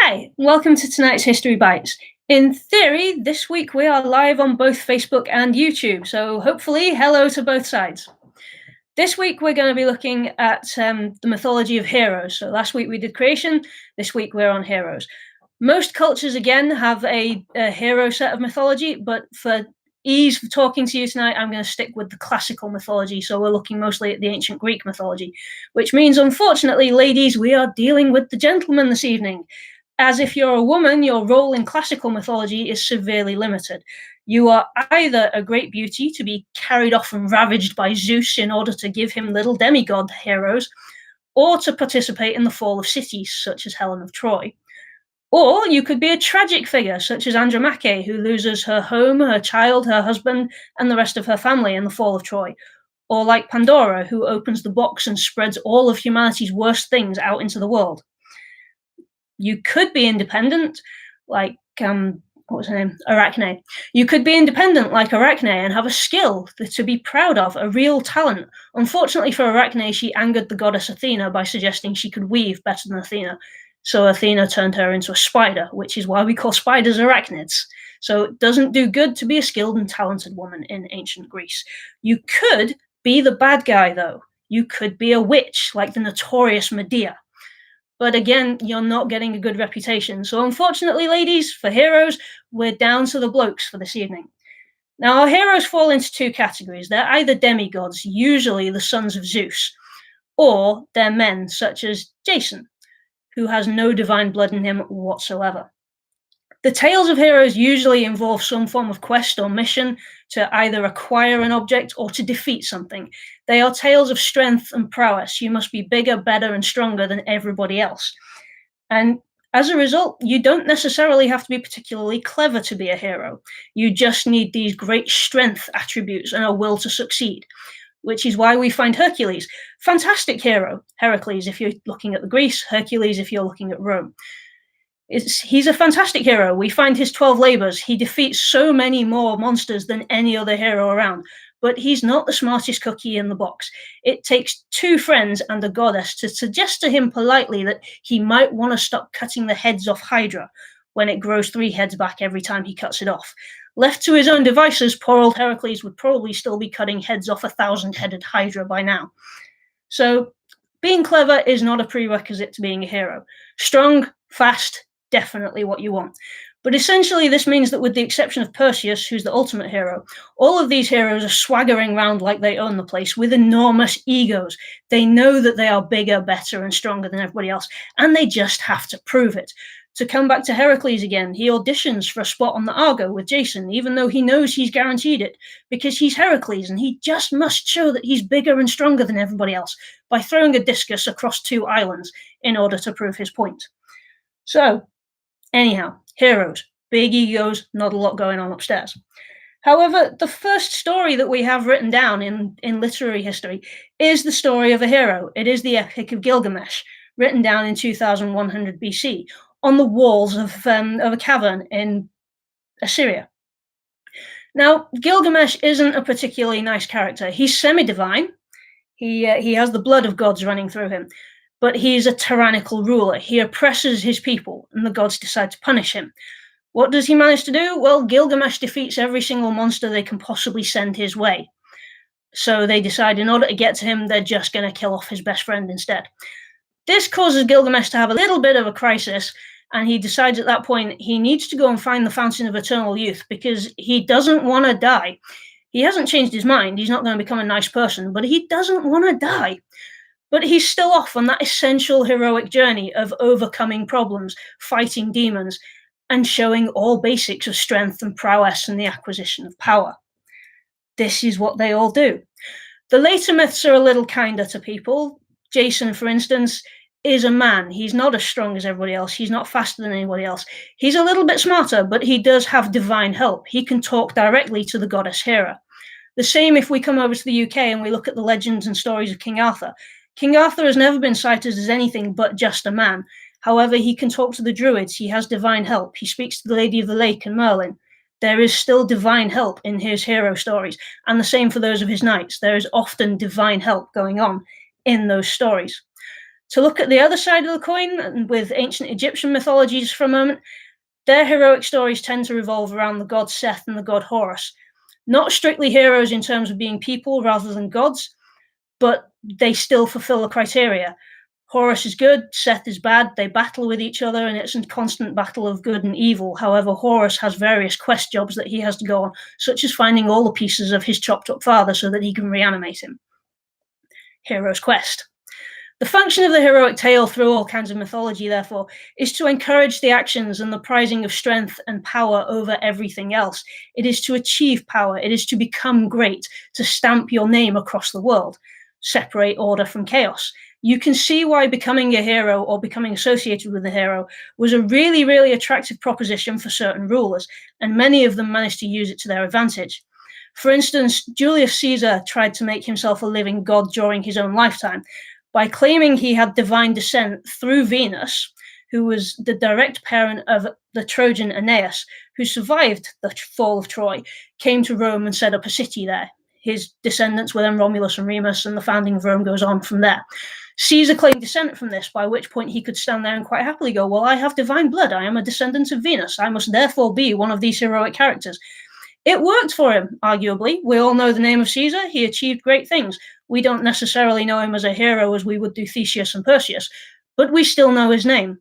Hi, welcome to tonight's History Bites. In theory, this week we are live on both Facebook and YouTube, so hopefully, hello to both sides. This week we're going to be looking at the mythology of heroes. So last week we did creation, this week we're on heroes. Most cultures, again, have a hero set of mythology, but for ease for talking to you tonight, I'm going to stick with the classical mythology. So we're looking mostly at the ancient Greek mythology, which means, unfortunately, ladies, we are dealing with the gentleman this evening. As if you're a woman, your role in classical mythology is severely limited. You are either a great beauty to be carried off and ravaged by Zeus in order to give him little demigod heroes, or to participate in the fall of cities, such as Helen of Troy. Or you could be a tragic figure, such as Andromache, who loses her home, her child, her husband, and the rest of her family in the fall of Troy. Or like Pandora, who opens the box and spreads all of humanity's worst things out into the world. You could be independent, like what was her name? Arachne. You could be independent like Arachne and have a skill to be proud of, a real talent. Unfortunately for Arachne, she angered the goddess Athena by suggesting she could weave better than Athena. So Athena turned her into a spider, which is why we call spiders arachnids. So it doesn't do good to be a skilled and talented woman in ancient Greece. You could be the bad guy, though. You could be a witch, like the notorious Medea. But again, you're not getting a good reputation. So unfortunately, ladies, for heroes, we're down to the blokes for this evening. Now, our heroes fall into two categories. They're either demigods, usually the sons of Zeus, or they're men, such as Jason, who has no divine blood in him whatsoever. The tales of heroes usually involve some form of quest or mission to either acquire an object or to defeat something. They are tales of strength and prowess. You must be bigger, better, and stronger than everybody else. And as a result, you don't necessarily have to be particularly clever to be a hero. You just need these great strength attributes and a will to succeed, which is why we find Hercules. Fantastic hero. Heracles, if you're looking at the Greece, Hercules, if you're looking at Rome. He's a fantastic hero. We find his 12 labors. He defeats so many more monsters than any other hero around, but he's not the smartest cookie in the box. It takes two friends and a goddess to suggest to him politely that he might want to stop cutting the heads off Hydra when it grows 3 heads back every time he cuts it off. Left to his own devices, poor old Heracles would probably still be cutting heads off 1,000-headed Hydra by now. So being clever is not a prerequisite to being a hero. Strong, fast, definitely what you want. But essentially, this means that with the exception of Perseus, who's the ultimate hero, all of these heroes are swaggering around like they own the place with enormous egos. They know that they are bigger, better, and stronger than everybody else, and they just have to prove it. To come back to Heracles again, he auditions for a spot on the Argo with Jason, even though he knows he's guaranteed it, because he's Heracles, and he just must show that he's bigger and stronger than everybody else by throwing a discus across 2 islands in order to prove his point. So, anyhow, heroes, big egos, not a lot going on upstairs. However, the first story that we have written down in literary history is the story of a hero. It is the Epic of Gilgamesh, written down in 2100 BC on the walls of a cavern in Assyria. Now, Gilgamesh isn't a particularly nice character. He's semi-divine. He has the blood of gods running through him. But he's a tyrannical ruler. He oppresses his people, and the gods decide to punish him. What does he manage to do? Well, Gilgamesh defeats every single monster they can possibly send his way. So they decide in order to get to him, they're just going to kill off his best friend instead. This causes Gilgamesh to have a little bit of a crisis, and he decides at that point he needs to go and find the Fountain of Eternal Youth because he doesn't want to die. He hasn't changed his mind. He's not going to become a nice person, but he doesn't want to die. But he's still off on that essential heroic journey of overcoming problems, fighting demons, and showing all basics of strength and prowess and the acquisition of power. This is what they all do. The later myths are a little kinder to people. Jason, for instance, is a man. He's not as strong as everybody else. He's not faster than anybody else. He's a little bit smarter, but he does have divine help. He can talk directly to the goddess Hera. The same if we come over to the UK and we look at the legends and stories of King Arthur. King Arthur has never been cited as anything but just a man. However, he can talk to the druids. He has divine help. He speaks to the Lady of the Lake and Merlin. There is still divine help in his hero stories, and the same for those of his knights. There is often divine help going on in those stories. To look at the other side of the coin, with ancient Egyptian mythologies for a moment, their heroic stories tend to revolve around the god Seth and the god Horus. Not strictly heroes in terms of being people rather than gods, but they still fulfill the criteria. Horus is good, Seth is bad, they battle with each other, and it's a constant battle of good and evil. However, Horus has various quest jobs that he has to go on, such as finding all the pieces of his chopped up father so that he can reanimate him. Hero's quest. The function of the heroic tale through all kinds of mythology, therefore, is to encourage the actions and the prizing of strength and power over everything else. It is to achieve power, it is to become great, to stamp your name across the world, separate order from chaos. You can see why becoming a hero or becoming associated with a hero was a really, really attractive proposition for certain rulers, and many of them managed to use it to their advantage. For instance, Julius Caesar tried to make himself a living god during his own lifetime by claiming he had divine descent through Venus, who was the direct parent of the Trojan Aeneas, who survived the fall of Troy, came to Rome and set up a city there. His descendants were then Romulus and Remus, and the founding of Rome goes on from there. Caesar claimed descent from this, by which point he could stand there and quite happily go, well, I have divine blood, I am a descendant of Venus, I must therefore be one of these heroic characters. It worked for him, arguably. We all know the name of Caesar. He achieved great things. We don't necessarily know him as a hero as we would do Theseus and Perseus, but we still know his name.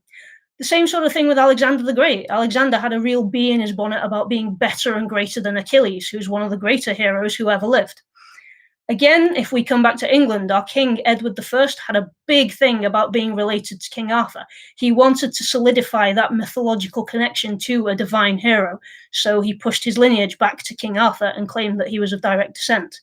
The same sort of thing with Alexander the Great. Alexander had a real bee in his bonnet about being better and greater than Achilles, who's one of the greater heroes who ever lived. Again, if we come back to England, our King Edward I had a big thing about being related to King Arthur. He wanted to solidify that mythological connection to a divine hero, so he pushed his lineage back to King Arthur and claimed that he was of direct descent.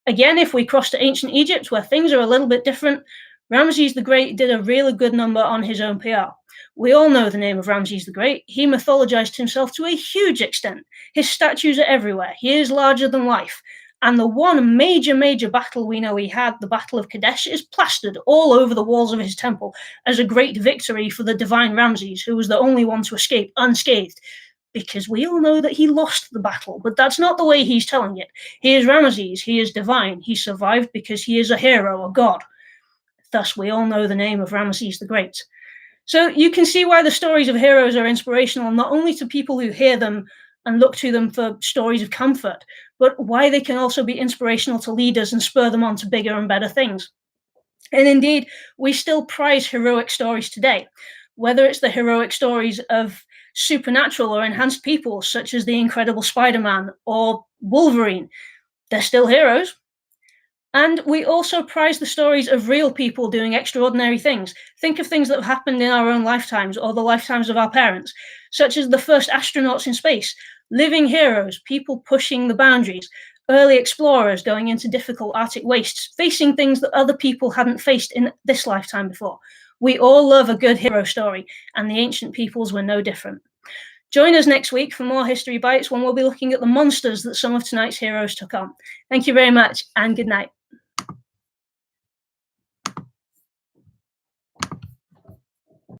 Again, if we cross to ancient Egypt, where things are a little bit different, Ramses the Great did a really good number on his own PR. We all know the name of Ramses the Great. He mythologized himself to a huge extent. His statues are everywhere. He is larger than life. And the one major battle we know he had, the Battle of Kadesh, is plastered all over the walls of his temple as a great victory for the divine Ramses, who was the only one to escape unscathed, because we all know that he lost the battle, but that's not the way he's telling it. He is Ramses, he is divine, he survived because he is a hero, a god. Thus, we all know the name of Ramses the Great. So you can see why the stories of heroes are inspirational, not only to people who hear them and look to them for stories of comfort, but why they can also be inspirational to leaders and spur them on to bigger and better things. And indeed, we still prize heroic stories today, whether it's the heroic stories of supernatural or enhanced people, such as the incredible Spider-Man or Wolverine. They're still heroes. And we also prize the stories of real people doing extraordinary things. Think of things that have happened in our own lifetimes or the lifetimes of our parents, such as the first astronauts in space, living heroes, people pushing the boundaries, early explorers going into difficult Arctic wastes, facing things that other people hadn't faced in this lifetime before. We all love a good hero story, and the ancient peoples were no different. Join us next week for more History Bites, when we'll be looking at the monsters that some of tonight's heroes took on. Thank you very much, and good night.